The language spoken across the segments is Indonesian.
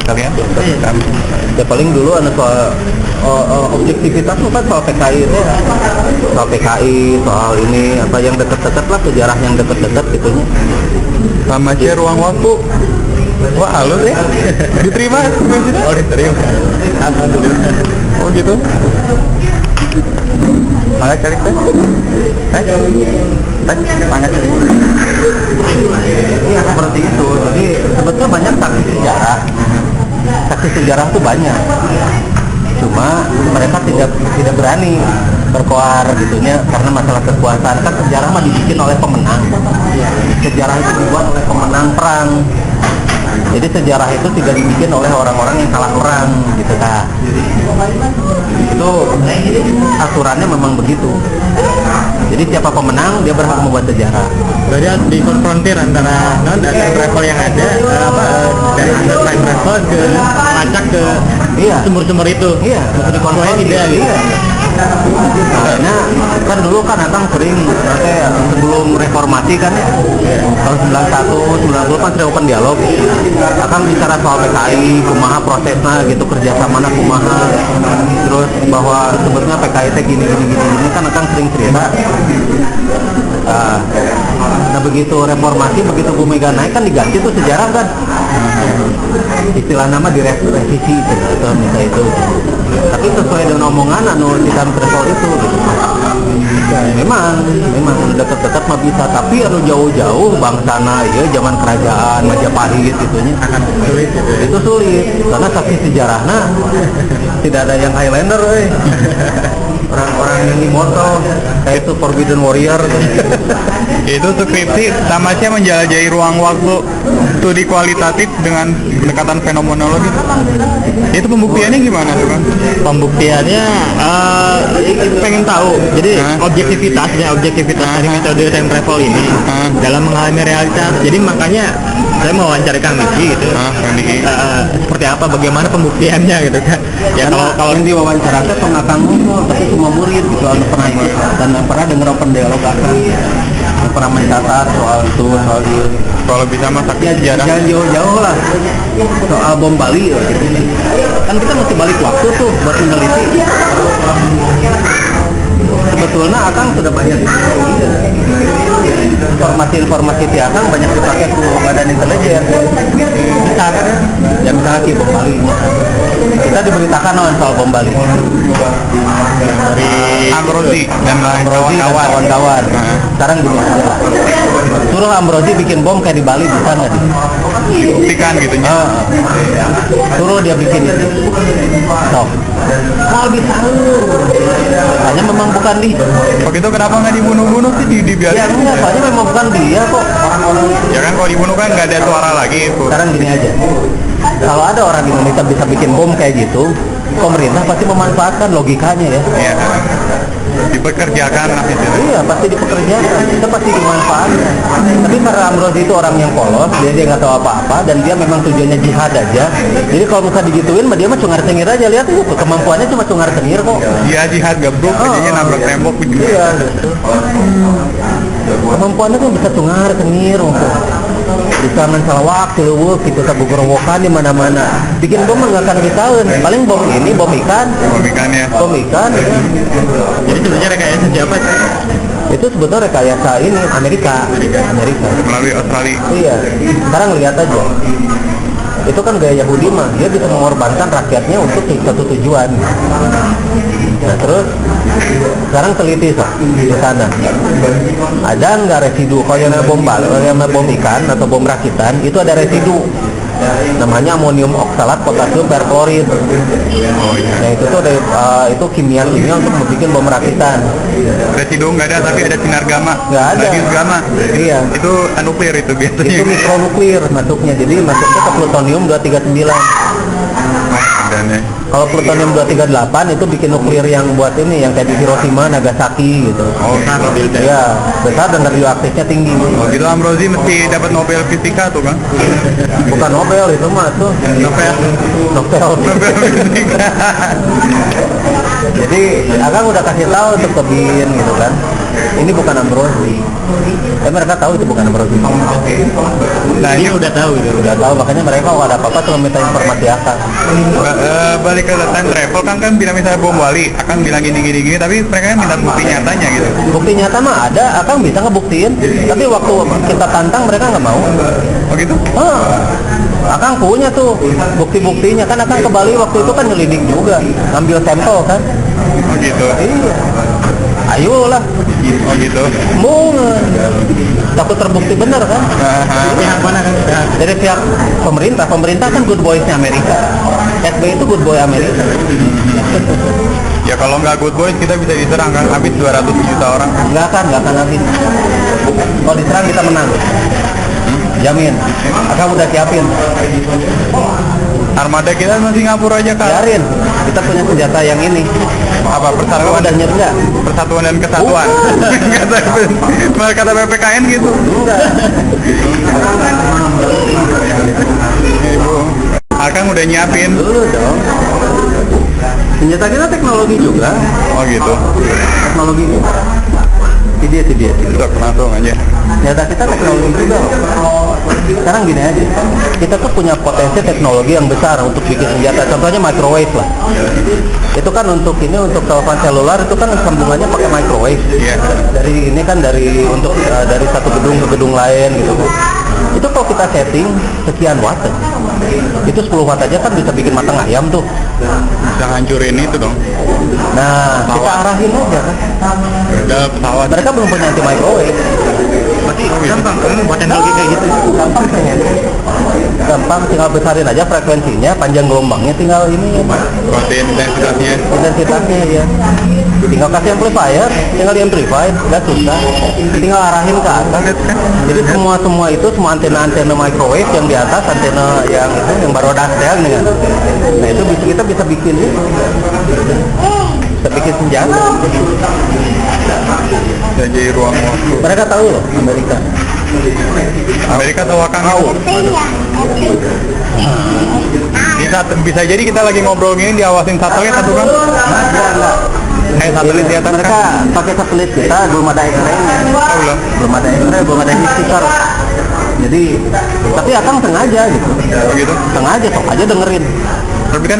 sekalian. Ya paling dulu ada soal objektivitas itu kan soal PKI itu, soal PKI, soal ini apa yang dekat-dekat lah, sejarah yang dekat-dekat gitunya. Sama aja ruang waktu. Wah, halus ya. Diterima? Oh, diterima. Alhamdulillah. Oh gitu. Mangga cari teh. Mangga cari. Iya seperti itu. Jadi sebetulnya banyak saksi sejarah. Saksi sejarah itu banyak. Cuma mereka tidak berani berkoar gitunya karena masalah kekuasaan. Kan sejarah mah dibikin oleh pemenang. Sejarah itu dibuat oleh pemenang perang. Jadi sejarah itu tidak dibikin oleh orang-orang yang kalah perang gitu kan. Itu aturannya memang begitu. Jadi siapa pemenang dia berhak membuat sejarah. Berarti harus dikonfrontir antara time travel yang ada dari time travel ke lacak ke sumber-sumber itu. Iya, harus dikonfrontir. Tidak gitu. Iya. Karena kan dulu kan Akang sering sebelum reformasi kan ya, tahun 91, 90 kan sering open dialog. Akang bicara soal PKI, kumaha prosesnya gitu, kerjasamanya kumaha, terus bahwa sebetulnya PKI teh gini kan Akang sering cerita. Nah begitu reformasi, begitu Bu Mega naik kan diganti tuh sejarah kan, istilah nama direvisi atau misalnya itu. Tapi sesuai dengan omongan di dalam travel itu gitu. Memang dekat-dekat mah bisa, tapi jauh-jauh bangsana ya zaman kerajaan Majapahit itunya akan sulit gitu. Itu sulit karena saksi sejarahnya tidak ada yang Highlander orang-orang yang immortal kayak itu Forbidden Warrior Itu skripsi tamatnya menjelajahi ruang waktu studi kualitatif dengan pendekatan fenomenologi. Itu pembuktiannya gimana tuh kan? Pembuktiannya pengen tahu. Jadi objektivitas dari metode time travel ini dalam mengalami realitas. Jadi makanya saya mau wawancara Kang Diki gitu. Seperti apa, bagaimana pembuktiannya gitu kan? Ya kalau yang diwawancara tuh nggak ngomong, tapi cuma murid gitu, anu pernah ikut dan pernah dengar open dialog Akang, pernah mencatat soal itu, soal ini. Kalau bisa masak Ya jangan jauh-jauh lah soal bom Bali ya, gitu. Kan kita mesti balik waktu tuh buat meneliti. Sebetulnya Akang sudah banyak informasi di Akang banyak dipakai ke badan intelijen. Ya misalnya ki bom Bali, kita diberitakan soal bom Bali dari Ambrosi dan kawan-kawan. Sekarang gini, suruh Ambrosi bikin bom kayak di Bali, bisa nggak di? Dibuktikan gitu ya. Suruh dia bikin itu. Sok. Mal bisa. Hanya memang bukan di. Waktu itu kenapa nggak dibunuh-bunuh sih dibiarin? Ya enggak, soalnya memang bukan dia kok. Orang-orang. Ya kan kalau dibunuh kan nggak ada suara lagi. Sekarang gini aja. Kalau ada orang Indonesia bisa bikin bom kayak gitu, pemerintah pasti memanfaatkan logikanya ya. Iya. Dipekerjakan lah itu. Iya, pasti dipekerjakan. Itu pasti dimanfaatkan. Tapi karena Amrozi itu orang yang polos, dia nggak tahu apa-apa dan dia memang tujuannya jihad aja. Jadi kalau misalnya digituin, dia mah cungar cengir aja. Lihat tuh, kemampuannya cuma cungar cengir kok. Dia jihad gabruk, jadinya nabrak tembok gitu. Iya. Kemampuannya tuh bisa cungar cengir untuk bisa mencelawak, celewuk, gitu, sabugorowokan di mana-mana. Bikin bom nggak akan ditahan. Paling bom ini, bom ikan. Bom ikan ya. Bom ikan. Jadi sebenarnya rekayasa siapa? Itu sebetulnya rekayasa ini Amerika. Melalui Australia. Iya. Sekarang lihat aja. Itu kan gaya Yahudi mah, dia bisa mengorbankan rakyatnya untuk satu tujuan. Nah terus sekarang teliti di sana, ada nggak residu? Kalau yang bom ikan atau bom rakitan itu ada residu, namanya amonium oksalat potasium perklorid. Nah itu tuh itu kimia untuk membuat bom rakitan. Residu nggak ada, tapi ada sinar gamma. Nggak ada. Gamma. Iya. Itu nuklir itu biasanya. Itu mikronuklir masuknya, jadi masuknya ke plutonium 239. Kalau plutonium 238 itu bikin nuklir yang buat ini, yang kayak di Hiroshima, Nagasaki gitu. Oh, iya, besar dan radioaktifnya tinggi. Oh, gitu Ambrosi mesti dapat Nobel Fisika tuh kan? Bukan Nobel itu mah tuh. Nobel Fisika. Jadi Akang udah kasih tahu untuk ke BIN gitu kan. Ini bukan Ambrosi. Tapi mereka tahu itu bukan Nabruti. Nah ini Udah tahu gitu. Udah tahu, makanya mereka kalau ada apa-apa cuma minta informasi Akang. balik ke time travel kan bilang misalnya bom Wali akan bilang gini, tapi mereka kan minta bukti nyatanya gitu. Bukti nyata mah ada, Akang bisa ngebuktiin. Tapi waktu kita tantang mereka nggak mau. Oh gitu? Akang punya tuh bukti-buktinya kan. Akang ke Bali waktu itu kan nyelidik juga, ngambil sampel kan. Oh gitu. Iya. Ayolah. Oh gitu. Mau takut terbukti benar kan? Pihak mana kan? Dari pihak pemerintah kan good boysnya Amerika. SBY itu good boy Amerika. Ya kalau nggak good boys kita bisa diserang kan, habis 200 juta orang. Nggak akan habis. Kalau diserang kita menang. Jamin. Akang udah siapin. Armada kita masih Singapura aja kan. Biarin. Kita punya senjata yang ini. Apa Akang persatuan udah nyet nggak? persatuan dan kesatuan. Kata PPKN gitu. Enggak. Ibu, Akang udah nyiapin. Dulu dong. Senjata kita teknologi juga. Oh gitu. Teknologi. Dia. Udah langsung aja. Senjata kita teknologi juga. Sekarang gini aja, kita tuh punya potensi teknologi yang besar untuk bikin senjata. Contohnya microwave lah. Itu kan untuk telepon selular itu kan sambungannya pakai microwave. Iya. Dari ini kan dari satu gedung ke gedung lain gitu. Itu kalau kita setting sekian watt, itu 10 watt aja kan bisa bikin matang ayam tuh. Bisa hancurin itu dong. Nah, kita arahin aja kan. Udah pesawat. Mereka belum punya anti microwave. Berarti gampang kan buat teknologi kayak gitu. Gampang, tinggal besarin aja frekuensinya, panjang gelombangnya tinggal ini Protein intensitasnya. intensitasnya ya. Tinggal kasih amplifier, tinggal di amplify, nggak susah. Tinggal arahin ke atas. Jadi semua antena microwave yang di atas, antena yang itu yang baru ada dengan. Nah itu kita bisa bikin itu. Bisa bikin senjata. Jadi ruang waktu. Mereka tahu loh Amerika tahu Akang tahu. Bisa jadi kita lagi ngobrol gini diawasin satelit atau kan? Satelit di atas mereka pakai satelit kita belum ada X-ray-nya. Belum ada X-ray, belum ada stiker. Jadi tapi Akang sengaja gitu. Begitu. Sengaja sok aja dengerin. Tapi kan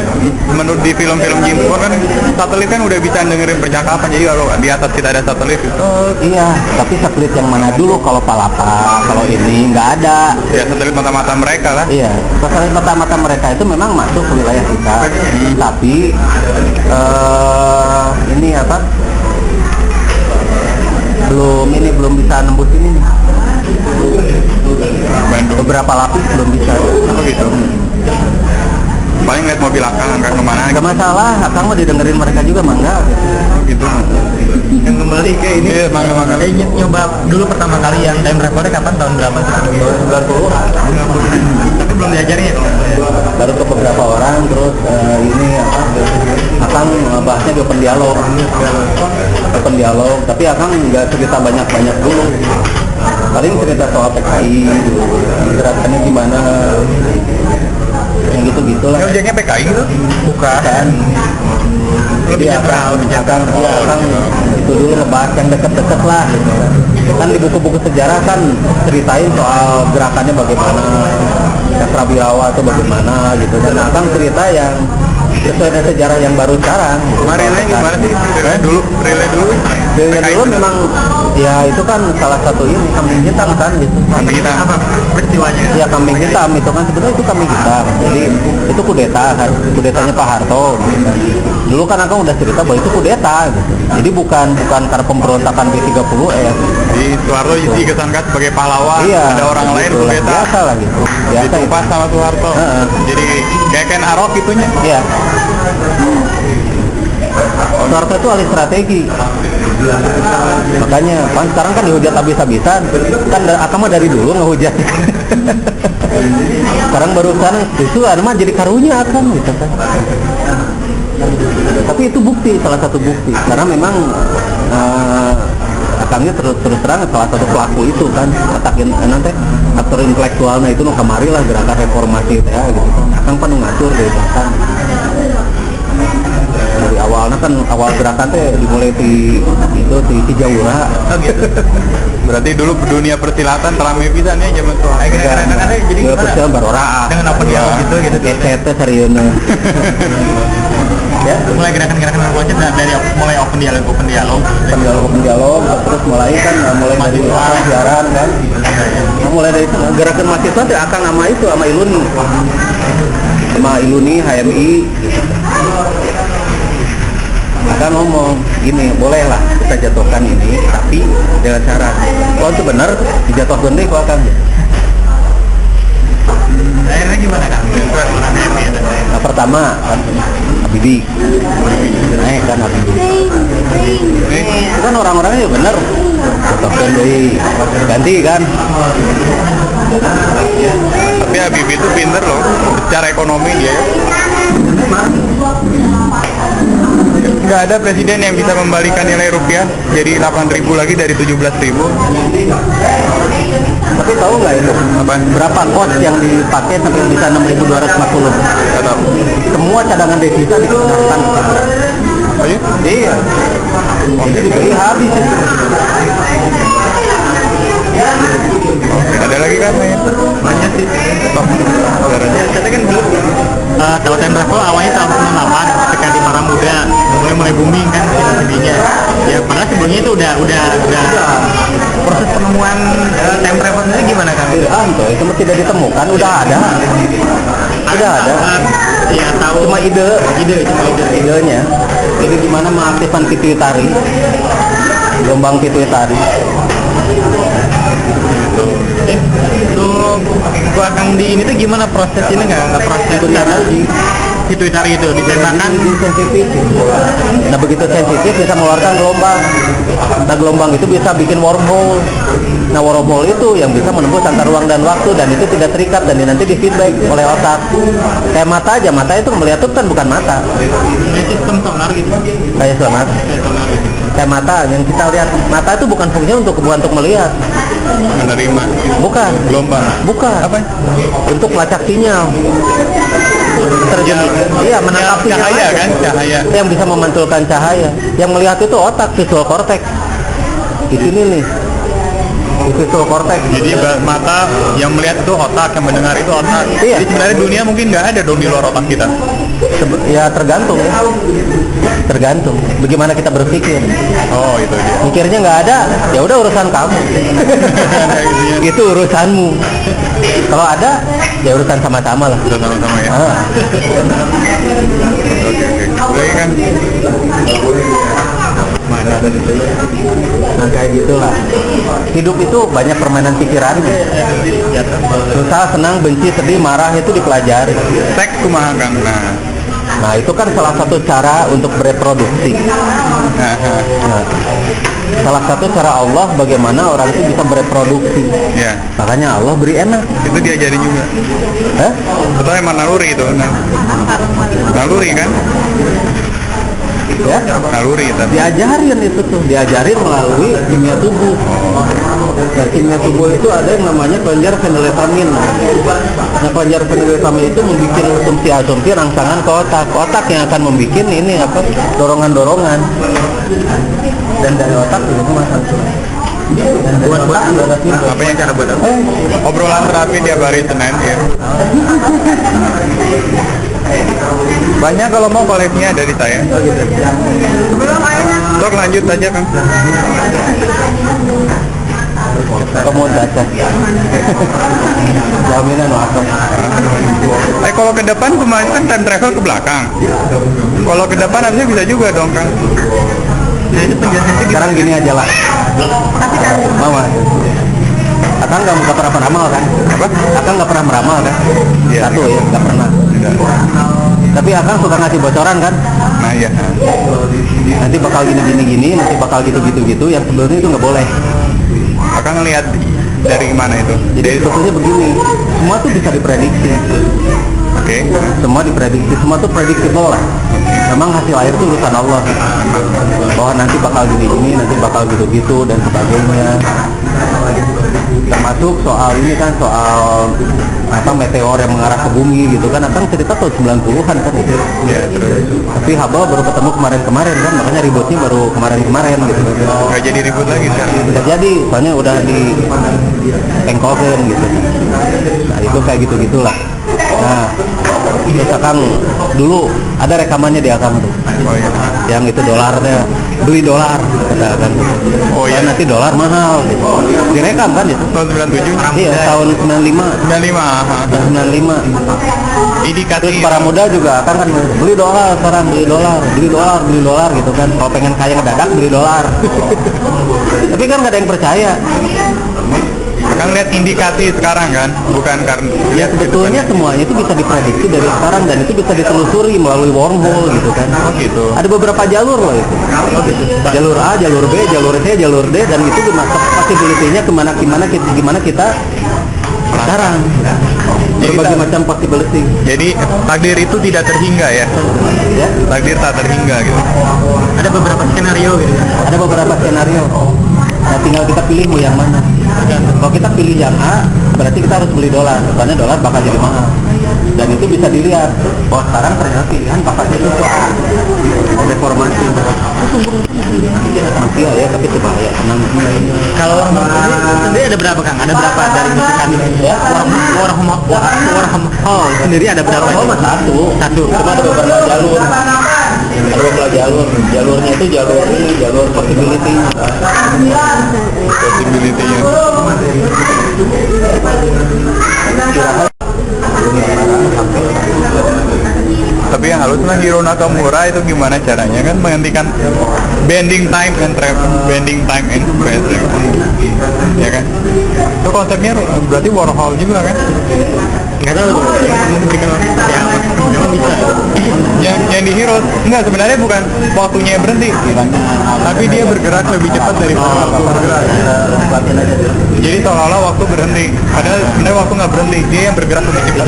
menurut di film-film James Bond kan satelit kan udah bisa dengerin percakapan, jadi kalau di atas kita ada satelit gitu. Iya, tapi satelit yang mana dulu kalau Palapa, kalau ini nggak ada. Ya satelit mata-mata mereka lah. Iya, satelit mata-mata mereka itu memang masuk ke wilayah kita. Tapi ini apa? Belum bisa nembus ini nih. Bandung. Beberapa lapis belum bisa. Oh gitu. Paling lihat mobil Akang angkat kemana Gak masalah, Akang mah didengerin mereka juga mah enggak. Oh gitu. Yang kembali ke ini. Iya, mangga. Nyoba dulu pertama kali yang time travelnya kapan, tahun berapa? 90. Tapi belum diajarin ya? Baru ke beberapa orang, terus ini apa? Akang bahasnya di open dialog. Tapi Akang nggak cerita banyak dulu. Paling cerita soal PKI, gerakannya gimana, yang gitu-gitulah. Objeknya PKI gitu? Bukan. Jadi Akang itu dulu ngebahas yang deket-deket lah gitu. Kan di buku-buku sejarah kan ceritain soal gerakannya bagaimana, Cakrawirawa itu bagaimana gitu. Dan Akang cerita yang sesuai dengan sejarah yang baru sekarang. Relay gimana sih? Relay dulu. Relay dulu memang ya itu kan salah satu ini kambing hitam kan gitu. Kambing hitam. Apa peristiwanya? Ya kambing hitam itu kan sebenarnya itu kambing hitam. Jadi itu kudeta kan, kudetanya Pak Harto. Gitu kan. Dulu kan Akang udah cerita bahwa itu kudeta gitu. Jadi bukan karena pemberontakan B30S. Di Soeharto dikesankan sebagai pahlawan. Iya, ada orang lain gitu lah. kudeta. Biasa lah gitu. Biasa Ditumpas itu. sama Soeharto. Jadi kayak Ken Arok itunya. Iya. Soeharto itu ahli strategi. Makanya kan sekarang kan dihujat habis-habisan. Kan Akang mah dari dulu ngehujat. Sekarang baru sekarang itu mah jadi karunya Akang gitu kan. Tapi itu bukti, salah satu bukti. Karena memang Akangnya terus terang salah satu pelaku itu kan, atakin nanti aktor intelektualnya itu kemari lah gerakan reformasi ya gitu. Akang kan ngatur dari belakang. Dari awalnya kan awal gerakan teh dimulai di Cijaura. Berarti dulu dunia persilatan rame pisan ya zaman tua. Jadi Nggak gimana? percaya baru orang. Dengan open dialog gitu Kesetnya serius. Ya, mulai gerakan-gerakan remaja dari mulai open dialog pendialog terus mulai kan mulai dari siaran kan. Nah, mulai dari gerakan mahasiswa tuh akan sama itu sama Iluni HMI gitu. Akan ngomong gini, bolehlah kita jatuhkan ini tapi dengan syarat kalau itu benar dijatuhkan deh kok akan. akhirnya gimana kan? Nah, pertama kan Habibie naik kan Habibie itu kan orang-orangnya ya bener jatuhkan deh ganti kan. Tapi Habibie itu pinter loh secara ekonomi dia ya. Nggak ada presiden yang bisa membalikan nilai rupiah jadi 8.000 lagi dari 17.000. Tapi tahu nggak itu berapa kos yang dipakai sampai bisa 6.250? Nggak tahu. Semua cadangan devisa dikeluarkan. Oh iya? Iya. Jadi dibeli habis itu. Oke, ada lagi kan Mayan? Banyak sih. Saya kan dulu Travel and Travel awalnya tahun 98 ketika di Para Muda mulai booming kan intinya. Ya padahal sebelumnya itu udah proses penemuan time travel ini gimana kan? Itu tidak ditemukan, udah ada. Ya tahu Cuma idenya. Jadi gimana mengaktifkan pituitari, gelombang pituitari. Tuh gua akan di ini tuh gimana proses ini nggak proses pituitari itu ditembakkan Sensitif. Nah begitu sensitif bisa mengeluarkan gelombang. Nah gelombang itu bisa bikin wormhole. Nah wormhole itu yang bisa menembus antar ruang dan waktu dan itu tidak terikat dan nanti di feedback oleh otak. Kayak mata aja, mata itu melihat itu kan bukan mata. ini sistem sonar gitu. Kayak sonar. Kayak mata yang kita lihat, mata itu bukan fungsinya untuk melihat. Menerima Bukan. gelombang. Bukan. Apa? Untuk pelacak sinyal. Iya, menangkap sinyal Cahaya aja. kan? Cahaya. Yang bisa memantulkan cahaya. Yang melihat itu otak, visual cortex. Di sini nih. Di visual cortex. Jadi mata yang melihat itu otak, yang mendengar itu otak. Iya. Jadi sebenarnya dunia mungkin nggak ada dong di luar otak kita. Ya tergantung ya. Tergantung bagaimana kita berpikir. Oh itu dia. Mikirnya nggak ada, ya udah urusan kamu. Itu urusanmu. Kalau ada, ya urusan sama-sama lah. Udah sama-sama ya. Ah. Oke. Baik kan? Nah kayak gitulah. Hidup itu banyak permainan pikiran. Susah, senang, benci, sedih, marah itu dipelajari. Seks kumaha Kang. Nah itu kan salah satu cara untuk bereproduksi. Nah, salah satu cara Allah bagaimana orang itu bisa bereproduksi. Ya. Makanya Allah beri enak. Itu diajarin juga. Hah? Betul emang naluri itu. Naluri kan? Ya? Naluri tapi. Diajarin itu tuh, diajarin melalui kimia tubuh. Nah, kimia tubuh itu ada yang namanya kelenjar feniletamin. Nah, kelenjar feniletamin itu membuat asumsi-asumsi rangsangan ke otak. Otak yang akan membuat ini apa? Dorongan-dorongan. Dan dari otak itu masuk. Buat apa yang cara buat apa? Obrolan terapi tiap hari Senin ya. Banyak kalau mau koleksinya dari saya. Dok lanjut aja Kang. Komodasi. Jaminan waktu. Kalau ke depan kemarin kan time travel ke belakang. Kalau ke depan harusnya bisa juga dong Kang. Nah itu penjelasannya Sekarang gini aja lah. Mama. Akang nggak pernah meramal kan? Apa? Akang nggak pernah meramal kan? Iya, Satu ya, nggak pernah. Tapi Akang suka ngasih bocoran kan? Nah iya. Nanti bakal gini, nanti bakal gitu. Yang sebelumnya itu nggak boleh. Akang ngelihat dari mana itu? Jadi sebetulnya begini, semua tuh bisa diprediksi. Oke. Semua diprediksi, semua tuh predictable lah. Memang hasil akhir itu urusan Allah. Bahwa nanti bakal gini, nanti bakal gitu dan sebagainya. termasuk soal ini kan, soal apa meteor yang mengarah ke bumi gitu kan, Akang cerita tahun 90-an kan itu. Ya, terus Tapi Hubble baru ketemu kemarin-kemarin kan, makanya ributnya baru kemarin-kemarin gitu. nggak jadi ribut lagi sekarang. Bisa jadi, soalnya udah di pengkosen gitu. Nah itu kayak gitu-gitulah. Nah, terus Akang dulu ada rekamannya di Akang tuh, Oh iya. yang itu dolarnya, beli dolar kata Akang. Oh iya. Nanti dolar mahal gitu. Direkam kan itu. Tahun 97. Iya, tahun 95. 95. aha. 95. Indikasi Terus para muda juga kan beli dolar sekarang, beli dolar gitu kan. Kalau pengen kaya ngedadak beli dolar. Tapi kan nggak ada yang percaya. Kang lihat indikasi sekarang kan, bukan karena Ya sebetulnya semuanya itu bisa diprediksi dari sekarang dan itu bisa ditelusuri melalui wormhole gitu kan. Oh gitu. Ada beberapa jalur loh itu. Jalur A, jalur B, jalur C, jalur D, dan itu possibility-nya gimana kita sekarang. Berbagai macam possibility. Jadi takdir itu tidak terhingga ya. Ya. Takdir tak terhingga gitu. Ada beberapa skenario gitu. Ada beberapa skenario. Nah, tinggal kita pilih mau yang mana. Kalau kita pilih yang A, berarti kita harus beli dolar, karena dolar bakal jadi mahal. Dan itu bisa dilihat. Oh, sekarang ternyata pilihan bakal jadi itu A. Reformasi. Masih ya, tapi itu bahaya. Kalau sendiri ada berapa Kang? Ada berapa dari musikan Warhol sendiri ada berapa? Oh, satu. Cuma ada beberapa jalur. Ada beberapa jalur. Jalurnya itu jalur possibility. Possibility-nya. Tapi yang halus mah Hiro Nakamura itu gimana caranya kan menghentikan bending time and space ya kan? Itu konsepnya berarti Warhol juga kan? Nggak tahu membuktikan ya memang bisa. Yang di Hero enggak, sebenarnya bukan waktunya yang berhenti, tapi dia bergerak lebih cepat dari bergerak. Jadi seolah-olah waktu berhenti, padahal sebenarnya waktu nggak berhenti, dia yang bergerak lebih cepat.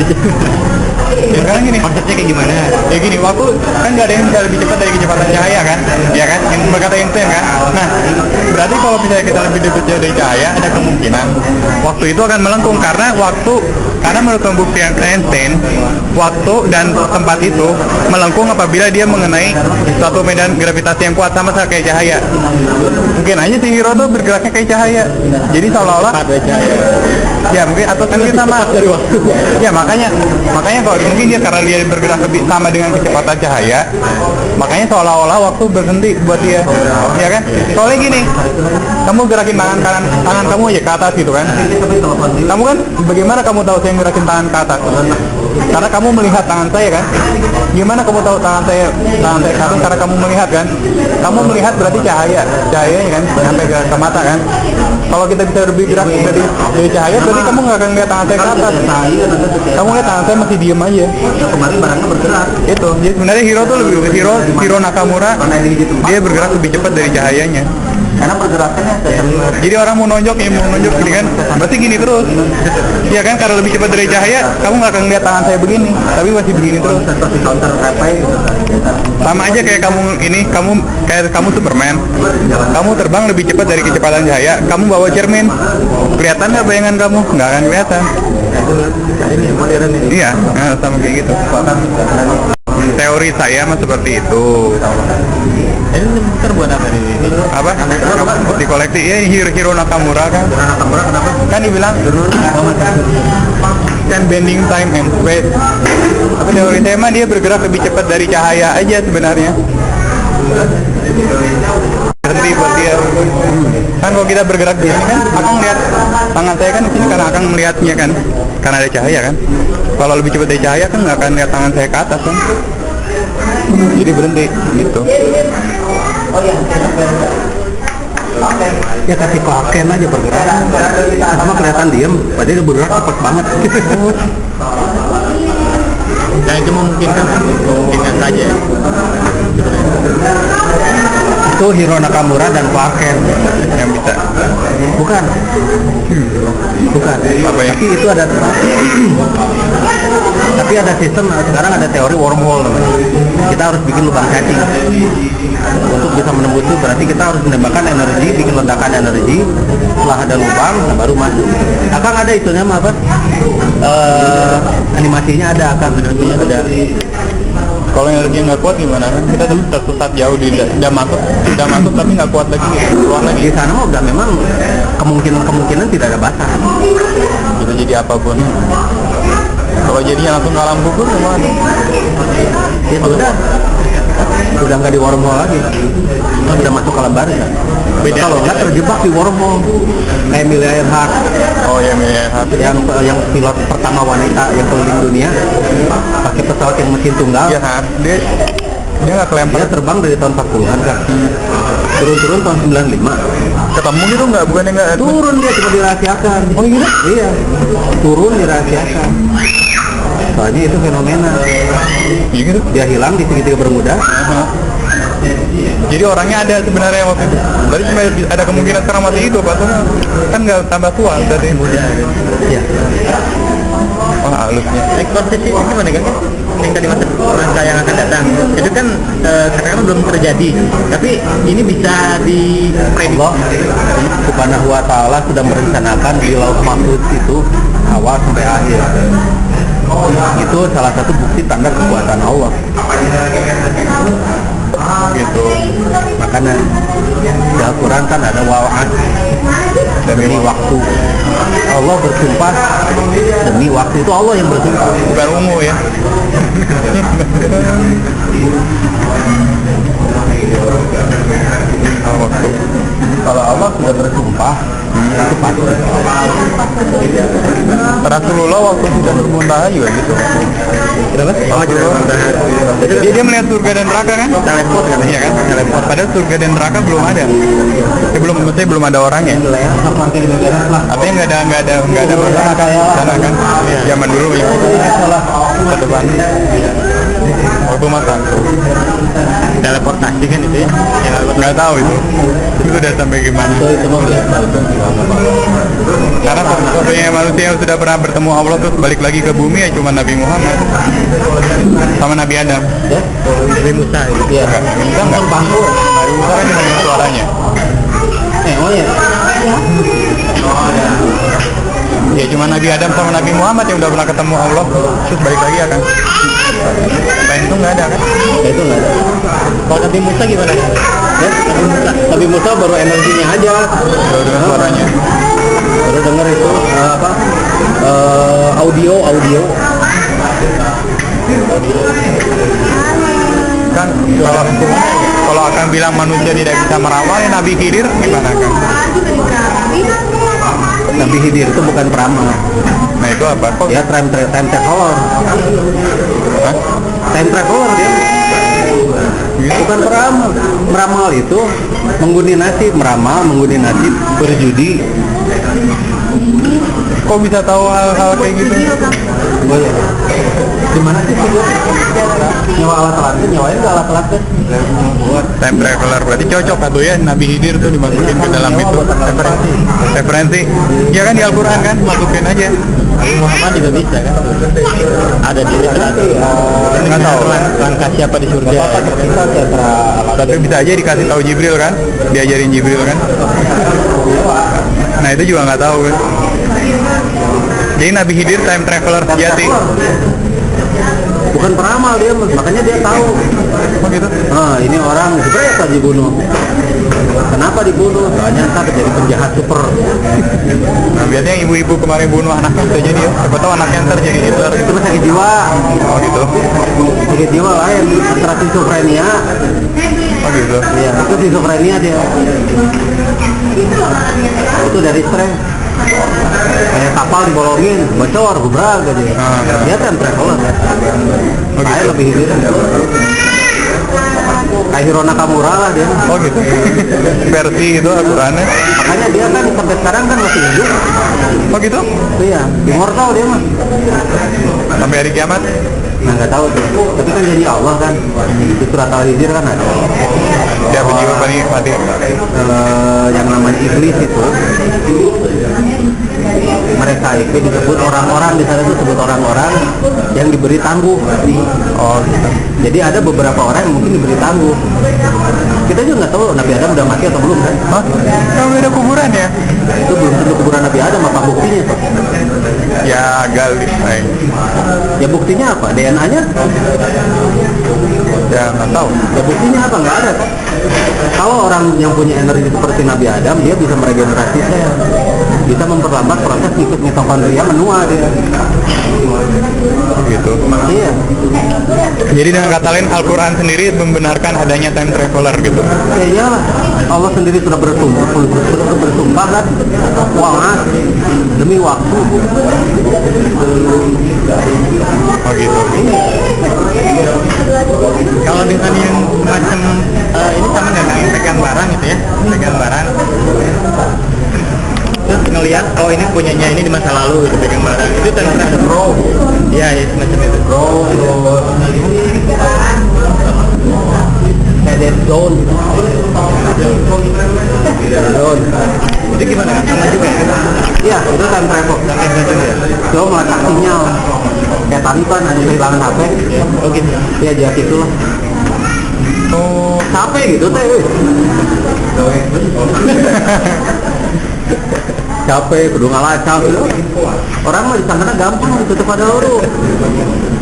Ya sekarang gini, Konsepnya kayak gimana? ya gini, waktu kan nggak ada yang bisa lebih cepat dari kecepatan cahaya kan, ya kan, yang berkata Einstein kan. Nah, berarti kalau misalnya kita lebih dekat dari cahaya, ada kemungkinan waktu itu akan melengkung karena menurut pembuktian Einstein, waktu dan tempat itu melengkung apabila dia mengenai suatu medan gravitasi yang kuat, sama kayak cahaya. Mungkin aja si Hiro tuh bergeraknya kayak cahaya, jadi seolah-olah ya mungkin, atau mungkin sama dari waktu. Ya makanya kalau mungkin dia karena dia bergerak lebih sama dengan kecepatan cahaya, makanya seolah-olah waktu berhenti buat dia, ya kan? Soalnya gini, kamu gerakin tangan kamu aja ke atas gitu kan? Kamu kan bagaimana kamu tahu saya gerakin tangan ke atas? Karena kamu melihat tangan saya kan? Gimana kamu tahu tangan saya ke atas? Karena kamu melihat kan? Kamu melihat berarti cahayanya kan sampai ke mata kan? Kalau kita bisa lebih gerak dari cahaya, berarti kamu nggak akan lihat tangan saya ke atas. Kamu lihat tangan saya masih diem aja. Kemarin barangnya bergerak. Itu, jadi sebenarnya Hiro tuh lebih Hiro Nakamura, dia bergerak lebih cepat dari cahayanya. Karena pergerakannya Jadi orang mau nonjok gini kan, berarti gini terus. Ya kan, karena lebih cepat dari cahaya, kamu nggak akan lihat tangan saya begini, tapi masih begini terus. seperti counter replay. Sama aja kayak kamu Superman. Kamu terbang lebih cepat dari kecepatan cahaya, kamu bawa cermin, kelihatan nggak bayangan kamu? Nggak akan kelihatan. Ini modern ini. Iya, nah, sama kayak gitu. Teori saya mah seperti itu. Ini terbuat apa ini? Apa? Di koleksi ya, Hiro Nakamura kan? Nakamura kenapa? Kan dibilang kan bending time and space. Tapi teori saya mah dia bergerak lebih cepat dari cahaya aja sebenarnya. Berhenti buat dia. Kan kalau kita bergerak di sini kan, akang lihat tangan saya kan di sini karena akang melihatnya kan, karena ada cahaya kan. Kalau lebih cepat dari cahaya kan nggak akan lihat tangan saya ke atas kan. Jadi berhenti gitu. Ya kasih koken aja bergerak. Sama kelihatan diem, padahal dia bergerak cepat banget. Dan itu memungkinkan saja. Itu Hiro Nakamura dan Clark Kent yang bisa. bukan Apa ya? tapi itu ada tapi ada sistem sekarang, ada teori wormhole namanya. Kita harus bikin lubang cacing untuk bisa menembus itu. Berarti kita harus menembakkan energi, bikin ledakan energi. Setelah ada lubang baru masuk. Akan ada itunya apa animasinya ada, akan ada. Kalau energi nggak kuat gimana kan? Kita tersesat jauh udah masuk tapi nggak kuat lagi, keluar lagi. Di sana mah udah memang kemungkinan tidak ada batas. Bisa jadi apapun. Kalau jadinya langsung ke alam kubur gimana? Ya udah nggak di wormhole lagi, udah masuk ke alam barzah kan? Kalau nggak terjebak di wormhole kayak Amelia Earhart. Oh ya, yang pilot pertama wanita yang keliling dunia pakai pesawat yang mesin tunggal. Iya, dia nggak kelempar. Dia terbang dari tahun 40-an kan, turun tahun 95. Ketemu gitu nggak? Bukannya nggak? Turun, dia cuma dirahasiakan. Oh gitu? Iya, turun dirahasiakan. Soalnya itu fenomena. Iya gitu. Dia hilang di segitiga Bermuda. Jadi orangnya ada sebenarnya waktu itu. Berarti cuma ada kemungkinan sekarang masih hidup, atau kan nggak tambah tua berarti. Iya. Oh, halusnya. Konsep itu gimana kan? Yang tadi masa rangka yang akan datang itu kan katakanlah belum terjadi, tapi ini bisa diprediksi. Allah Subhanahu wa Ta'ala sudah merencanakan di Lauh Mahfuz itu awal sampai akhir. Itu salah satu bukti tanda kekuatan Allah. Gitu. Makanya di Al-Quran kan ada wa'ad demi waktu. Allah bersumpah demi waktu, itu Allah yang bersumpah. Bukan ungu ya. Waktu. Kalau Allah sudah bersumpah, itu pasti. Rasulullah waktu sudah bermuntaha juga gitu. Kenapa? Dia melihat surga dan neraka kan? Teleport kan? Iya kan? Padahal surga dan neraka belum ada. Belum ada orangnya. Artinya nggak ada sana kan? Zaman dulu ya. Ke depan. Waktu masa Teleportasi kan itu ya? nggak tahu itu udah sampai gimana. Karena satu-satunya manusia yang sudah pernah bertemu Allah terus balik lagi ke bumi ya cuma Nabi Muhammad sama Nabi Adam. Nabi Musa itu. Iya. Bisa nggak? Nabi Musa kan cuma dengar suaranya. Oh ya. Ya cuma Nabi Adam sama Nabi Muhammad yang udah pernah ketemu Allah terus balik lagi ya kan. Lain itu nggak ada kan? Itu nggak ada. Kalau Nabi Musa gimana? Nabi Musa baru energinya aja. Baru dengar suaranya. Baru dengar itu audio. Kan kalau akan bilang manusia tidak bisa meramal ya Nabi Khidir gimana kan? Nabi Khidir itu bukan peramal. Nah itu apa? Kok Dia time traveler. Hah? Time traveler dia. Bukan peramal. Meramal itu mengguni nasib, berjudi. Kok bisa tahu hal-hal kayak gitu? Oh iya. Gimana sih dia? Nyawa alat-alat, nyawain ke alat-alat kan? Buat Time traveler berarti cocok atau ya Nabi Khidir tuh dimasukin ke dalam itu referensi. Ya kan di Al-Quran kan masukin aja. Muhammad juga bisa kan? Ada di literatur. Nggak tahu. Langkah siapa di surga? Tapi bisa aja dikasih tahu Jibril kan, diajarin Jibril kan. Nah itu juga nggak tahu kan. Jadi Nabi Khidir time traveler sejati. bukan peramal dia, makanya dia tahu. Oh gitu. Nah, ini orang jebret aja dibunuh. Kenapa dibunuh? Soalnya ntar jadi penjahat super. Nah biasanya ibu-ibu kemarin bunuh anaknya bisa jadi ya. Siapa tahu anaknya ntar jadi Hitler. Itu sakit jiwa. Oh gitu. Sakit jiwa lain antara schizophrenia. Oh gitu. Iya, itu schizophrenia dia. Itu dari stres. Kayak kapal dibolongin, bocor, gubrak aja. Dia kan traveler. Oh, Saya gitu. lebih hidup. Kayak Hiro Nakamura lah dia. Oh gitu. Versi itu Al-Qurannya. Makanya dia kan sampai sekarang kan masih hidup. Oh gitu. Iya, immortal dia mah. Sampai hari kiamat. Nah nggak tahu tuh. Tapi kan janji Allah kan di surat Al-Hijr kan ada. Ya bunyi apa nih mati? Yang namanya iblis itu mereka itu disebut orang-orang di sana itu disebut orang-orang yang diberi tangguh. Oh gitu. Jadi ada beberapa orang yang mungkin diberi tangguh. Kita juga nggak tahu Nabi Adam udah mati atau belum kan? Hah? Kamu ada kuburan ya? Itu belum tentu kuburan Nabi Adam, apa buktinya tuh? Ya gali. Ya buktinya apa? DNA-nya? Ya nggak tahu. Ya buktinya apa? Nggak ada kan? Kalau orang yang punya energi seperti Nabi Adam, dia bisa meregenerasi sel, bisa memperlambat proses ngikut mitokondria menua dia. Gitu. Iya. Jadi dengan kata lain Al-Quran sendiri membenarkan adanya time traveler gitu. Ya iyalah, Allah sendiri sudah bersumpah kan, wa'ad demi waktu. Oh gitu. Kalau dengan yang macam ini sama nggak kayak pegang barang gitu ya, pegang barang terus ngelihat oh ini punyanya ini di masa lalu gitu, pegang barang itu ternyata ada pro, ya semacam itu pro. Kayak dead zone. Itu gimana? Sama juga ya? Iya, itu time travel. Lo meletak sinyal. Kayak tadi kan ada kehilangan HP. Oh gitu. Ya jadi itu lah. Oh Capek gitu teh. Capek, kudu ngalacak. Orang mah disangkana gampang tutup pada lu.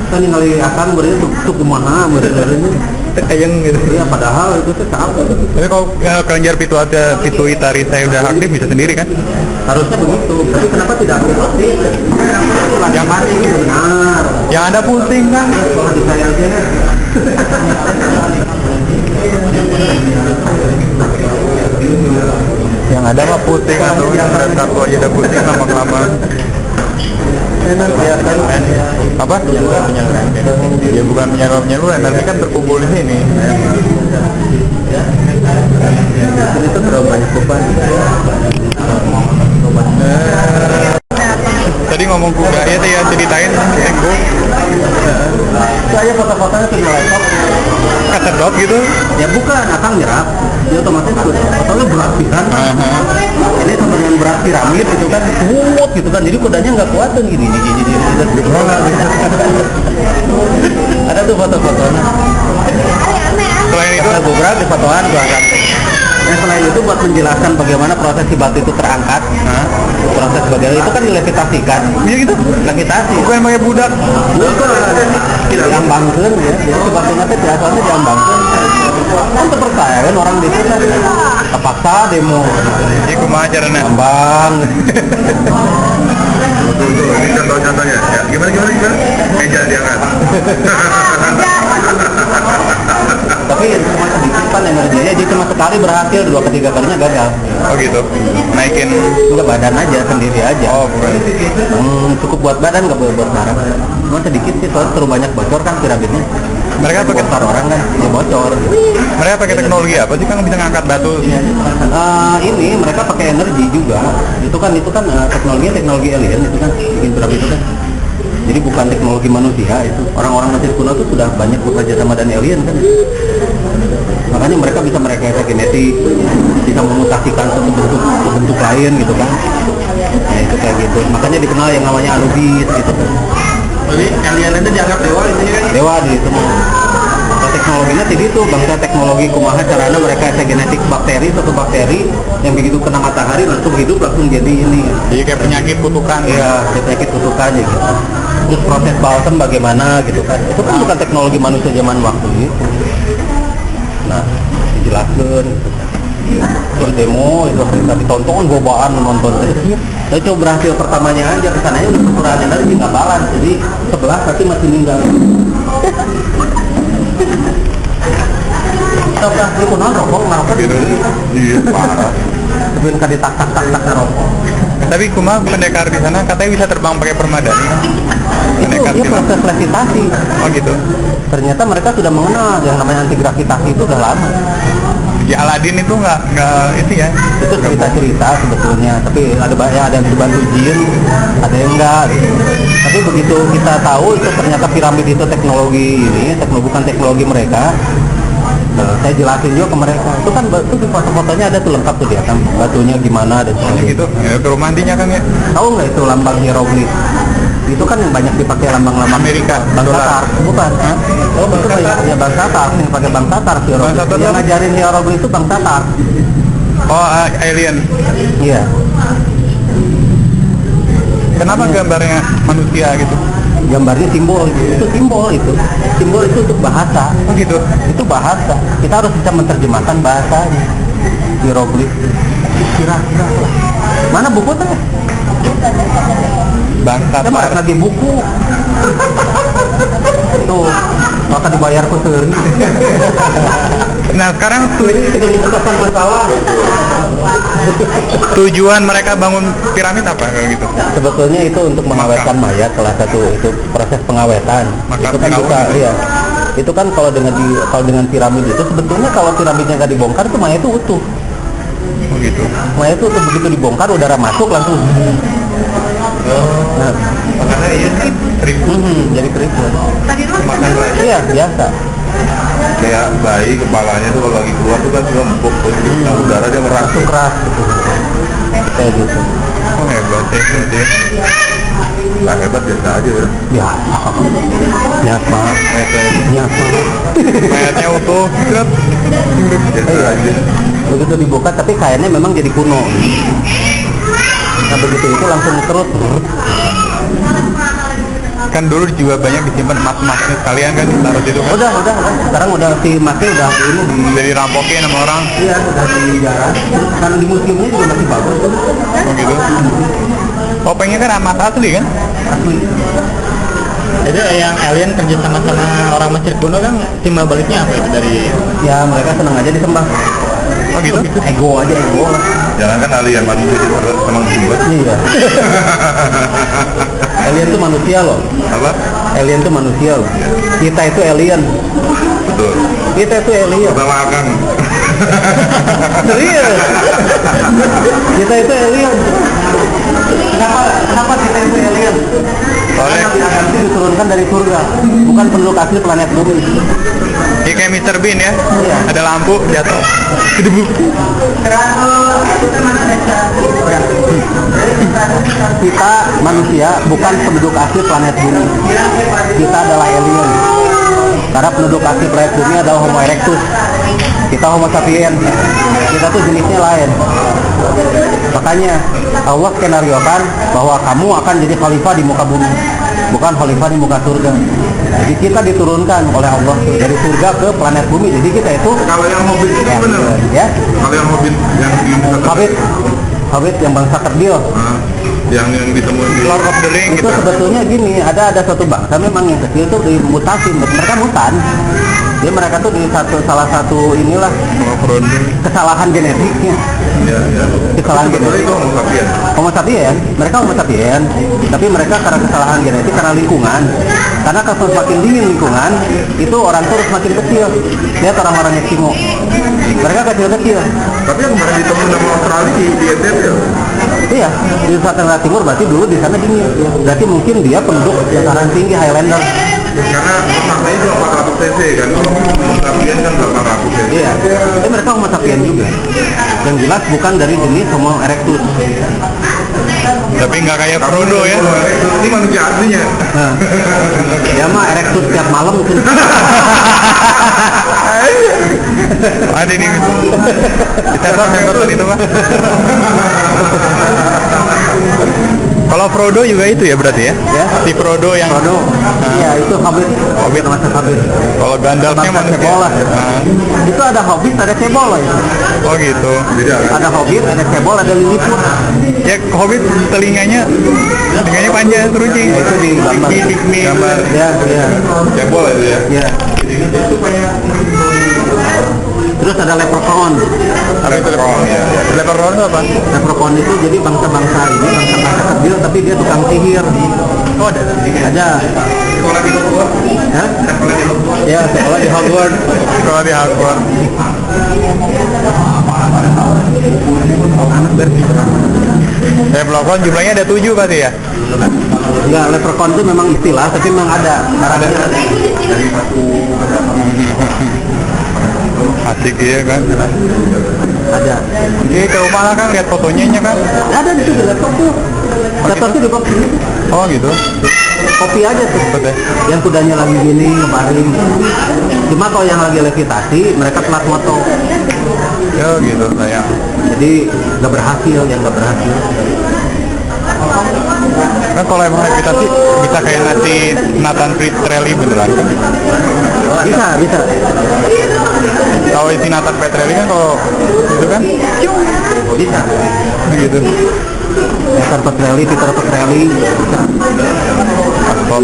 Kan ningali akan berarti tutup kumaha berarti. ayang gitu. Iya, padahal itu tuh capek. Tapi kalau kelenjar pituitari saya udah aktif bisa sendiri kan? Harusnya begitu. Tapi kenapa tidak aktif? Yang mati itu benar. Yang ada pusing kan? Di saya aja. Yang ada mah pusing atau yang satu aja udah pusing lama-kelamaan. Apa? Ya bukan penyaluran, tapi kan terkumpul di sini. Itu terlalu banyak beban. Tadi ngomong kuda, ya tadi ceritain Enggo Saya foto-fotonya punya laptop. kesedot gitu. Ya bukan, akang nyerap. Dia otomatis fotonya berat pisan. Ini seperti yang berat piramid gitu kan, kumut gitu kan. Jadi kudanya nggak kuat tuh gini. Ada tuh foto-fotonya. Selain itu, Ada beberapa di fotoan gua angkat. Nah selain itu buat menjelaskan bagaimana proses si batu itu terangkat, proses bagaimana itu kan dilevitasikan. iya gitu. Levitasi. Bukan pakai budak. Bukan, diambangkeun ya. Jadi si batu nanti biasanya diambangkeun. Kan terpercaya kan orang di situ terpaksa demo. Ini kumaha caranya? Ambang. Ini contoh-contohnya. Ya, gimana? Meja diangkat. Tapi cuma sedikit kan energinya, jadi cuma sekali berhasil, 2-3 kalinya gagal. Oh gitu. Naikin. Enggak badan aja, sendiri aja. Oh bukan. Cukup buat badan, nggak buat saraf. Cuma sedikit sih, soalnya terlalu banyak bocor kan piramidnya. Mereka pakai Bocor orang kan, ya bocor. Mereka pakai teknologi apa sih kan bisa ngangkat batu? Ini mereka pakai energi juga. Itu kan teknologi alien itu kan, bikin piramid itu kan. Jadi bukan teknologi manusia itu. Orang-orang Mesir kuno itu sudah banyak bekerja sama dengan alien kan. Makanya mereka bisa merekayasa genetik, bisa memutasikan suatu bentuk lain gitu kan. Nah itu kayak gitu. Makanya dikenal yang namanya Anubis gitu kan. Jadi alien itu dianggap dewa intinya kan? Dewa di itu mah. Nah, teknologinya tadi itu bangsa teknologi kumaha caranya mereka genetik satu bakteri yang begitu kena matahari langsung hidup langsung jadi ini. Jadi kayak penyakit kutukan. Iya, penyakit kutukan gitu. Terus proses balsam bagaimana gitu kan. Itu kan bukan teknologi manusia zaman waktu itu. Nah, dijelaskan gitu. Terus demo itu kita ditonton gobaan menonton. Saya coba berhasil pertamanya aja, kesananya udah kekurangan energi nggak balance, jadi sebelah tapi masih meninggal. Kita udah kunaon rokok ngerokok Gitu. Iya parah. sebelum kali tak ngerokok. Tapi kumaha pendekar di sana katanya bisa terbang pakai permadani. Itu Pendekar dia di sana. proses levitasi. Oh gitu. Ternyata mereka sudah mengenal yang namanya anti gravitasi itu udah lama. di Aladin itu nggak itu ya. Itu cerita-cerita sebetulnya, tapi ada banyak, ada yang dibantu jin, ada yang enggak gitu. Tapi begitu kita tahu itu ternyata piramid itu teknologi ini, bukan teknologi mereka. Saya jelasin juga ke mereka. Itu kan itu di foto-fotonya ada tuh lengkap tuh dia kan, batunya gimana dan sebagainya. Gitu. Ya, ke rumah nantinya kan ya. Tahu nggak itu lambang hieroglif? Itu kan yang banyak dipakai lambang-lambang Amerika, Bang dolar. Tatar, bukan? Hah? Oh, Bang Tatar. Ya Bang Tatar, yang pakai Bang Tatar hieroglif. Bang Tatar Yang apa? ngajarin hieroglif itu Bang Tatar. Oh, alien. Iya. Kenapa gambarnya manusia gitu? Gambarnya simbol itu simbol itu untuk bahasa. Oh gitu. Itu bahasa, kita harus bisa menerjemahkan bahasanya. Hieroglif kira-kira lah. Mana buku teh? Bang Saya malah Tatar. lagi buku. Tuh, maka dibayar ku seueur. Nah sekarang Tidak menyelesaikan masalah. tujuan mereka bangun piramid apa kalau gitu? Sebetulnya itu untuk mengawetkan mayat, salah satu itu proses pengawetan. Makam Itu kan Firaun bisa, gitu. iya. Itu kan kalau dengan piramid itu sebetulnya kalau piramidnya nggak dibongkar itu mayat itu utuh. Oh gitu. Mayat itu begitu dibongkar udara masuk langsung. Nah, Makanya iya kan ribu jadi keriput. makan lagi. Iya biasa. Kayak bayi kepalanya tuh kalau lagi keluar tuh kan juga empuk tuh. Nah, udara dia Masuk merasuk. keras gitu. Kayak gitu. Oh hebat ya gitu ya. Nggak hebat biasa aja ya. Biasa. Biasa. Biasa. Mayatnya utuh. Grep. Biasa aja. Begitu dibuka tapi kayaknya memang jadi kuno. Nah begitu itu langsung terus. Kan dulu juga banyak disimpan emas-emasnya sekalian kan ditaruh situ kan. Udah. Sekarang udah si masnya udah ini di Jadi rampokin sama orang. iya udah dijarah. Karena di museumnya juga masih bagus tuh. Oh gitu. Topengnya kan emas asli kan? Asli. Jadi yang alien kerja sama orang Mesir kuno kan timbal baliknya apa itu dari Ya mereka senang aja disembah. Oh gitu. Ego aja ego lah. Jangan kan alien manusia senang buat. Iya. Alien tuh manusia loh. Apa? Alien tuh manusia loh. Kita itu alien. Betul. Kita itu alien. Sama Akang. Serius. Kita itu alien. Kenapa kita itu alien? Karena Nabi Adam itu diturunkan dari surga, bukan penduduk asli planet bumi. Ini kayak Mr. Bean ya. Iya. Ada lampu jatuh. Kedebuk. Kita manusia bukan penduduk asli planet bumi. Kita adalah alien. Karena penduduk asli planet bumi adalah Homo erectus. Kita Homo sapiens. Kita tuh jenisnya lain. Makanya Allah skenariokan bahwa kamu akan jadi khalifah di muka bumi, bukan khalifah di muka surga. Jadi kita diturunkan oleh Allah dari surga ke planet bumi. Jadi kita itu Kalau yang Hobbit itu ya, bener. ya Kalau yang Hobbit yang di Hobbit yang bangsa kerdil. yang ditemuin di Lord of the Ring Itu gitu. sebetulnya gini, ada satu bangsa memang yang kecil tuh dimutasi, mereka mutan. Jadi mereka tuh di salah satu inilah kesalahan genetiknya. ya. Kesalahan Sebetulnya genetik. itu Homo sapiens. Homo sapien, mereka Homo sapien, tapi mereka karena kesalahan genetik karena lingkungan. Karena kalau semakin dingin lingkungan, itu orang tuh semakin kecil. Lihat orang-orang Eskimo, mereka kecil-kecil. Tapi yang kemarin ditemuin sama Australia di NTT ya. Iya, di Nusa Tenggara Timur berarti dulu di sana dingin. Berarti mungkin dia penduduk dataran tinggi Highlander. Karena otaknya cuma 400 cc kan. Homo sapiens kan 800 cc. Iya, tapi mereka Homo sapien juga. Yang jelas bukan dari jenis Homo erectus. Tapi nggak kayak Frodo ya. Ini manusia aslinya. Nah, dia mah erectus tiap malam tuh. Ada nih. Sensor itu Pak. Kalau Frodo juga itu ya berarti ya? Ya. Si Frodo yang Frodo, iya itu Hobbit. Hobbit. Termasuk Hobbit. Kalau Gandalfnya Bangsa manusia. Cebola. Nah, Itu ada Hobbit, ada Cebola itu. oh gitu. Beda kan? Ada Hobbit, ada Cebola, ada Lilliput. Ya Hobbit telinganya panjang teruji. Itu di gambar. Gambar. Ya, ya, Cebol itu ya. ya. Terus ada Leprechaun. Apa itu Leprechaun? ya. Leprechaun itu apa? Leprechaun itu jadi bangsa-bangsa ini, bangsa-bangsa kecil, tapi dia tukang sihir. Oh ada. Ada. Sekolah di Hogwarts. Hah? Sekolah di Hogwarts. Ya, sekolah di Hogwarts. Sekolah di Harvard. Leprechaun jumlahnya ada 7 pasti ya? Enggak, leprechaun itu memang istilah, tapi memang ada. Asik iya kan? Ada. Oke, ke rumah lah kan, lihat fotonya kan? Ada di situ laptop tuh. Laptop tuh di kopi. Oh gitu? Kopi aja tuh. Betul. Yang kudanya lagi gini, ngebaring. Cuma kalau yang lagi levitasi, mereka telat moto. Ya gitu sayang. Jadi nggak berhasil, yang nggak berhasil. Kan kalau emang kita sih bisa kayak ngasih Nathan Petrelli beneran kan? Bisa. Kalau isi Nathan Petrelli kan kalau itu kan Bisa. gitu. Peter Petrelli, Peter Petrelli. Bisa. Aspop.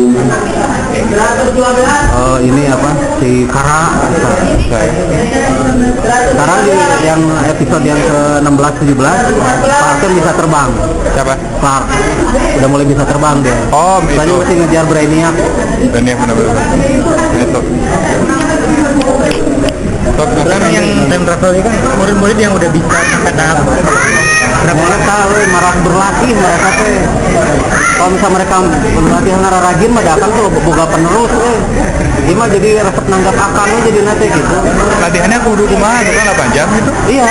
Ini apa? Si Kara. Bisa. Sekarang yang episode yang ke-16 17, Clark kan bisa terbang. Siapa? Clark udah mulai bisa terbang dia. Oh Tadi itu. masih ngejar Brainiac. Dan ya benar-benar. Itu. Kan yang time travel ini kan murid-murid yang udah bisa sampai tahap Mereka marah berlatih mereka teh. Kalau misalnya mereka berlatih ngara rajin mah akan tuh boga penerus Dia mah jadi resep nanggap akannya jadi nate gitu. Latihannya kudu kumaha itu kan 8 jam gitu. Iya.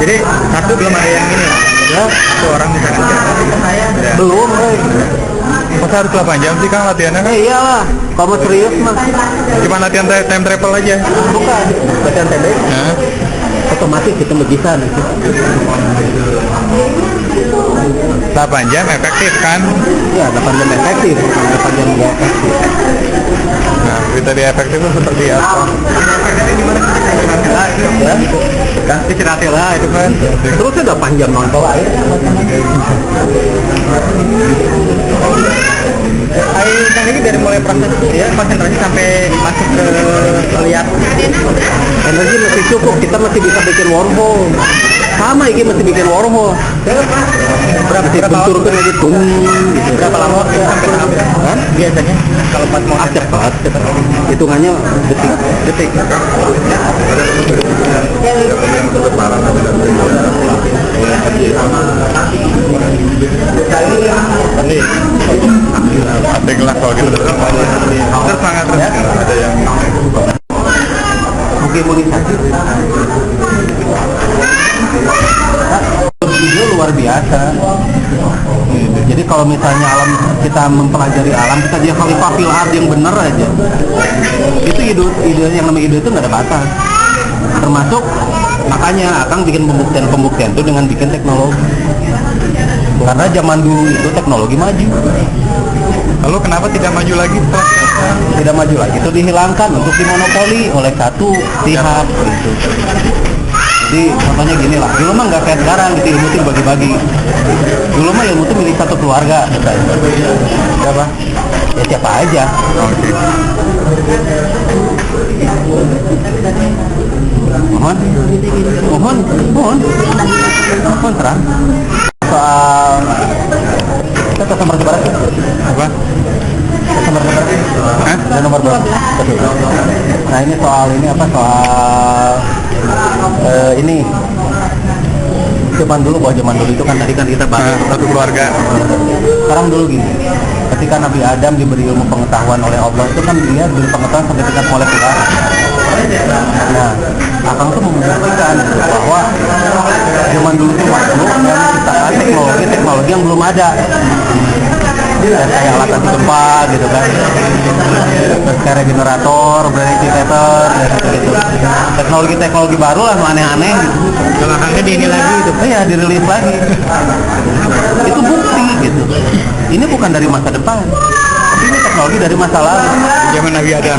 jadi satu belum ada yang ini Ya, satu orang misalkan belum. Masa harus 8 jam sih kan latihannya kan? Iyalah. Kalau mau serius mah Cuma latihan time travel aja. bukan latihan pendek. Nah, Otomatis kita bisa nanti. 8 jam efektif kan? Ya, 8 jam efektif, 8 jam nggak efektif. Nah, kriteria efektif itu seperti apa? Ya, kan istirahat lah itu kan. Terus udah 8 jam nonton air. kan ini dari mulai proses ya konsentrasi sampai masuk ke lihat Energi masih cukup, kita masih bisa bikin wormhole. Sama ini masih bikin wormhole. Berapa benturkan lagi tung gitu. berapa lama waktu sampai tahap Kan? biasanya kalau pas mau Cepat. Hitungannya detik. Asik lah kalau gitu. Terus sangat terus ada yang Mungkin imunisasi. Video luar biasa. Jadi kalau misalnya alam kita mempelajari alam, kita jadi khalifah fil ard yang benar aja. Itu ide yang namanya ide itu nggak ada batas. Termasuk makanya Akang bikin pembuktian itu dengan bikin teknologi. Karena zaman dulu itu teknologi maju. Lalu kenapa tidak maju lagi setelah Tidak maju lagi, itu dihilangkan untuk dimonopoli oleh satu pihak gitu. Jadi contohnya gini lah, dulu mah nggak kayak sekarang gitu, ilmu itu bagi-bagi. Dulu mah ilmu itu milik satu keluarga misalnya. Siapa? Ya siapa aja. Oke. Mohon terang. Soal kita nomor berapa? apa? Nomor berapa? Hah? Ada nomor berapa? Nah ini soal ini zaman dulu itu kan tadi kan kita bahas Satu keluarga. sekarang dulu gini, ketika Nabi Adam diberi ilmu pengetahuan oleh Allah itu kan dia diberi pengetahuan sampai tingkat molekuler. Nah, Akang tuh membuktikan bahwa zaman dulu itu waktu yang menciptakan teknologi yang belum ada. Dan kayak alat anti gempa gitu kan, terus kayak regenerator, gravitator, gitu. Teknologi baru lah, aneh-aneh gitu. belakangnya di ini lagi gitu. Iya, dirilis lagi. Itu bukti gitu. Ini bukan dari masa depan, tapi ini teknologi dari masa lalu. Zaman Nabi Adam.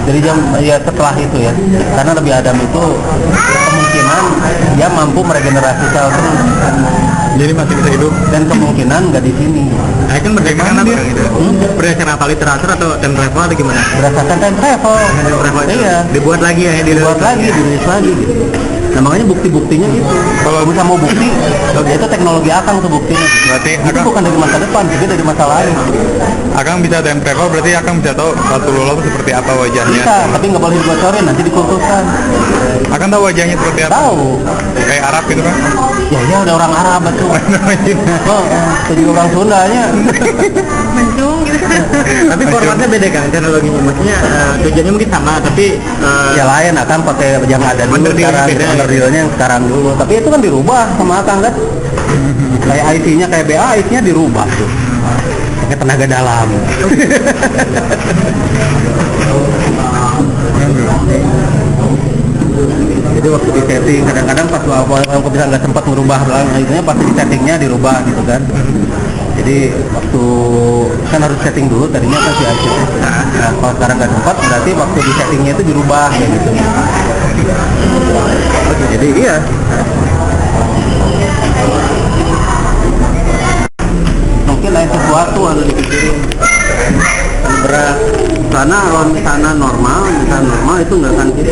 Dari setelah itu ya, karena Nabi Adam itu kemungkinan dia mampu meregenerasi sel terus. Jadi masih bisa hidup. Dan kemungkinan nggak di sini. Nah, itu berdasarkan apa gitu? Berdasarkan apa, literatur atau time travel atau gimana? Berdasarkan time travel. Time travel itu Iya. dibuat lagi ya, Dibuat lagi, dirilis lagi gitu. Nah makanya bukti-buktinya itu. Kalau bisa mau bukti, itu teknologi Akang tuh buktinya. Berarti Itu Akang, bukan dari masa depan, tapi dari masa lalu. Akang bisa time travel, berarti Akang bisa tahu Rasulullah itu seperti apa wajahnya. Bisa, tapi nggak boleh dibocorin, nanti dikultuskan. Akang tahu wajahnya seperti apa? Tahu. Kayak Arab gitu kan? Ya iya udah orang Arab betul. Oh, itu juga orang Sundanya. Mencung gitu. Tapi formatnya beda kan teknologinya. Maksudnya tujuannya mungkin sama, tapi Ya lain Akang pakai yang ada dulu Under deal sekarang, beda, under gitu. dealnya yang sekarang dulu. Tapi itu kan dirubah sama Akang kan? Kayak IT-nya kayak BA, IT-nya dirubah tuh. Pakai tenaga dalam. Jadi waktu di setting kadang-kadang pas aku bisa nggak sempat merubah akhirnya pas di settingnya dirubah gitu kan. Jadi waktu kan harus setting dulu tadinya kan si IC. Nah kalau sekarang nggak sempat berarti waktu di settingnya itu dirubah kayak gitu. Oke, jadi iya. Mungkin lain sesuatu harus dipikirin. Berat. Karena kalau misalnya normal itu nggak akan gitu.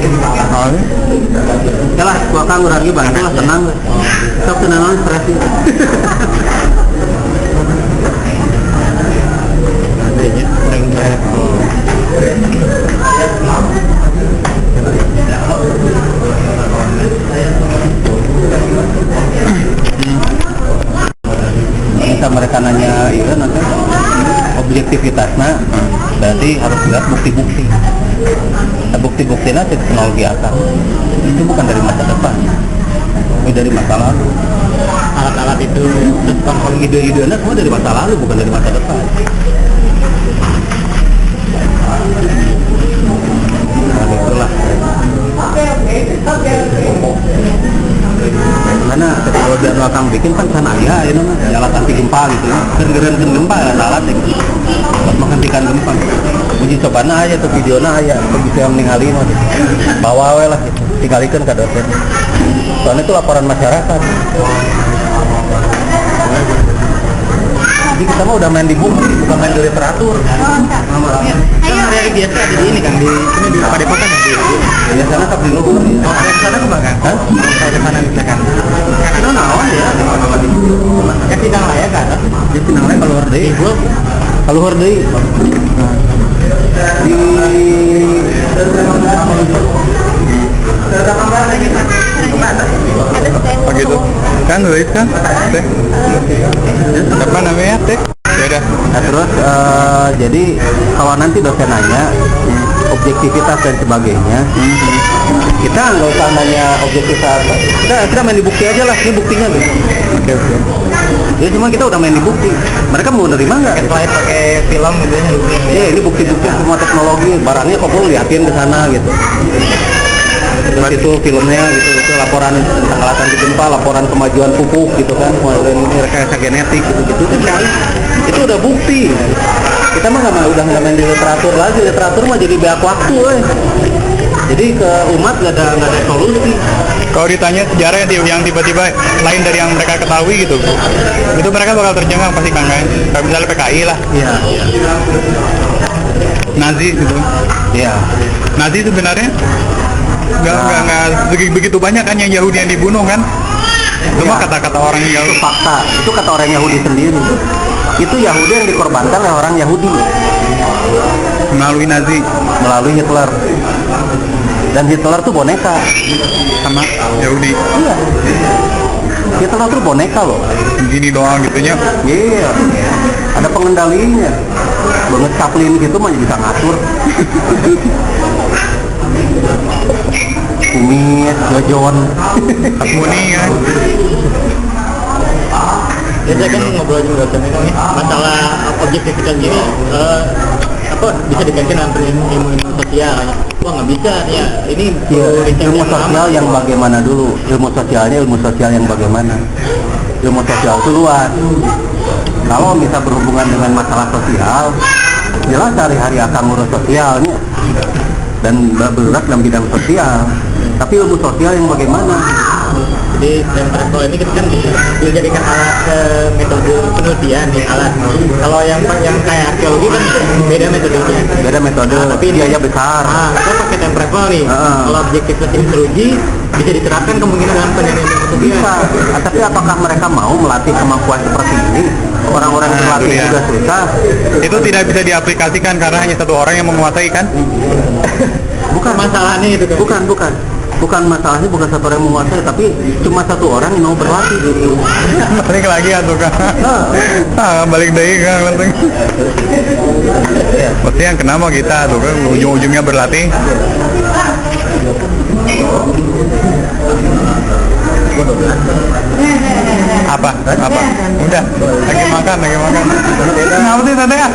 Ya lah, gua kan ngurangi bantu lah, tenang. Sok tenang stres itu. Bisa mereka nanya itu nanti objektivitasnya berarti harus lihat bukti-bukti. Nah, bukti-buktinya teknologi akan itu bukan dari masa depan, ini dari masa lalu. Alat-alat itu tentang ide-idenya semua dari masa lalu, bukan dari masa depan. Nah, itulah. Karena teknologi yang akan bikin kan sana ya, ini alat anti gempa gitu ya, geren gempa alat gitu, buat menghentikan gempa. Uji cobanya aja tuh videonya aja, begitu yang ninggalin bawa lah, gitu. Tinggalkan ke dosen. Soalnya itu laporan masyarakat. Jadi kita mah udah main di buku, bukan main di literatur. kan hari biasa ada di ini kan di sini di Padepokan ya di Biasanya tak di luhur. saya ke sana kemana? Hah? Saya ke sana misalkan. Itu naon ya? Ya sidang lah ya kan. Di finalnya keluar deh. Keluar deh. Di Begitu kan, duit kan, teh. Apa namanya teh? Ya udah. Nah, terus jadi kalau nanti dosen nanya objektivitas dan sebagainya, kita nggak usah nanya objektivitas, kita main di bukti aja lah, ini buktinya gitu. Oke. Ya cuma kita udah main di bukti, mereka mau nerima nggak? Slide pakai film gitu ya. Ya ini bukti-bukti semua teknologi, barangnya kok perlu liatin ke sana gitu. Terus itu filmnya gitu, itu laporan tentang alat anti gempa, laporan kemajuan pupuk gitu kan, kemudian ini rekayasa genetik gitu kan, itu udah bukti. Kita mah udah nggak main di literatur lagi, literatur mah jadi banyak waktu, jadi ke umat nggak ada solusi. Kalau ditanya sejarah yang tiba-tiba lain dari yang mereka ketahui gitu, itu mereka bakal tercengang pasti kan, kayak misalnya PKI lah, Iya. Nazi gitu. Iya. Nazi sebenarnya nggak begitu banyak kan yang Yahudi yang dibunuh kan? Itu mah Iya. kata-kata orang Itu Yahudi. fakta, itu kata orang Yahudi sendiri. Itu Yahudi yang dikorbankan oleh orang Yahudi Melalui Nazi melalui Hitler. Dan Hitler tuh boneka. sama Yahudi. Iya. Hitler tuh boneka loh. Gini doang gitunya. Iya. Ada pengendalinya. Banget Chaplin gitu mah bisa ngatur. Kumis, Jojon. Muni kan. Ya saya kan ngobrol juga dosen kan masalah objektivitas gini apa bisa dikaitkan dengan ilmu sosial. Wah nggak bisa ya ini Ya, riset ilmu yang lama. sosial yang bagaimana dulu? Ilmu sosialnya ilmu sosial yang bagaimana? Ilmu sosial itu luas. Kalau bisa berhubungan dengan masalah sosial, jelas sehari-hari akan ngurus sosialnya dan bergerak dalam bidang sosial. Tapi ilmu sosial yang bagaimana? Jadi time travel ini kan dijadikan alat metode penelitian nih alat. Kalau yang kayak arkeologi kan beda metodenya. Beda metode, Tapi biaya besar. Kita pakai time travel nih. Ah. Kalau objektivitas ini teruji, bisa diterapkan kemungkinan dalam penilaian tersebut. Bisa. Tapi apakah mereka mau melatih kemampuan seperti ini? Orang-orang yang Nah, melatih itu dia. juga susah. Itu tidak bisa diaplikasikan karena hanya satu orang yang menguasai kan? Bukan Masalahnya itu kan. bukan masalahnya bukan satu orang yang menguasai, tapi cuma satu orang yang mau berlatih. Balik lagi ya tuh kan? Balik deh kan penting. Pasti yang kenapa kita tuh kan ujung-ujungnya berlatih. Apa? Udah, lagi makan. Kenapa sih tadi ya?